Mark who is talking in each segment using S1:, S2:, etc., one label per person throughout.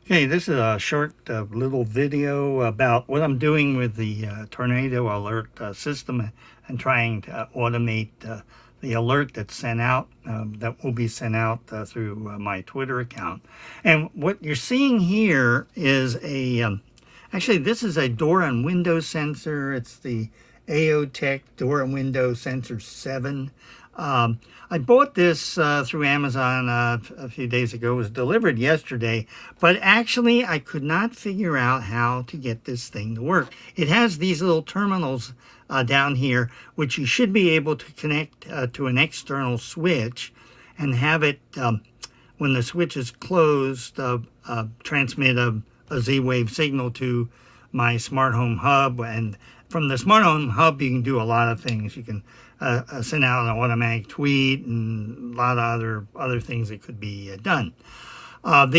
S1: Okay, this is a short little video about what I'm doing with the Tornado Alert system and trying to automate the alert that's sent out, that will be sent out through my Twitter account. And what you're seeing here is actually this is a door and window sensor. It's the AOTech Door and Window Sensor 7. I bought this through Amazon a few days ago. It was delivered yesterday, but actually I could not figure out how to get this thing to work. It has these little terminals down here, which you should be able to connect to an external switch and have it, when the switch is closed, transmit a Z-wave signal to my smart home hub. And from the smart home hub, you can do a lot of things. You can send out an automatic tweet and a lot of other things that could be done. Let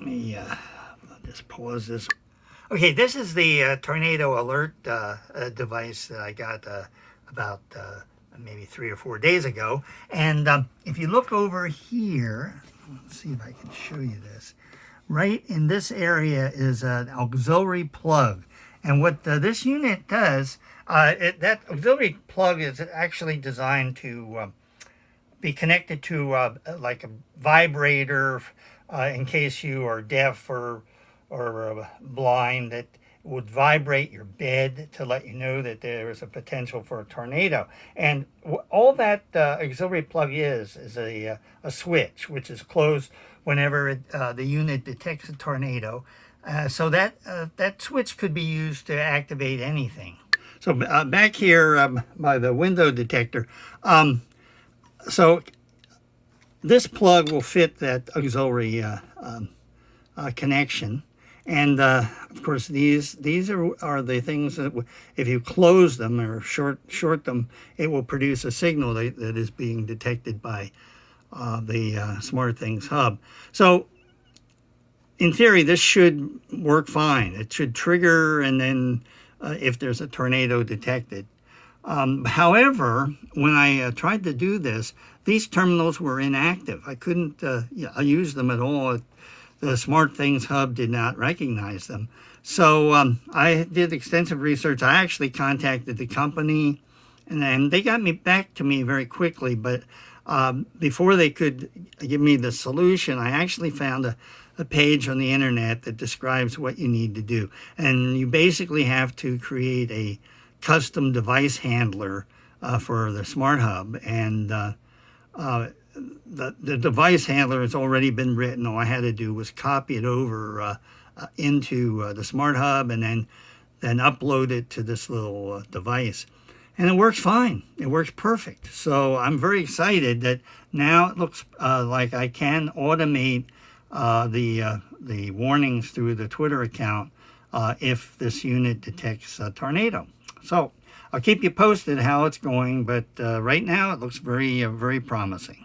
S1: me just pause this. Okay, this is the Tornado Alert device that I got about maybe 3 or 4 days ago. And if you look over here, let's see if I can show you this. Right in this area is an auxiliary plug. And what this unit does, that auxiliary plug is actually designed to be connected to like a vibrator in case you are deaf or blind, that would vibrate your bed to let you know that there is a potential for a tornado. And all that auxiliary plug is a switch, which is closed whenever the unit detects a tornado. So that switch could be used to activate anything. So back here by the window detector, so this plug will fit that auxiliary connection. And of course, these are the things that if you close them or short them, it will produce a signal that is being detected by the SmartThings hub. So in theory, this should work fine. It should trigger, and then if there's a tornado detected. However, when I tried to do this, these terminals were inactive. I couldn't use them at all. The SmartThings hub did not recognize them. So I did extensive research. I actually contacted the company, and they got back to me very quickly. But before they could give me the solution, I actually found a page on the internet that describes what you need to do. And you basically have to create a custom device handler for the Smart Hub. And the device handler has already been written. All I had to do was copy it over into the Smart Hub and then upload it to this little device. And it works fine. It works perfect. So I'm very excited that now it looks like I can automate the warnings through the Twitter account if this unit detects a tornado. So I'll keep you posted how it's going, but right now it looks very promising.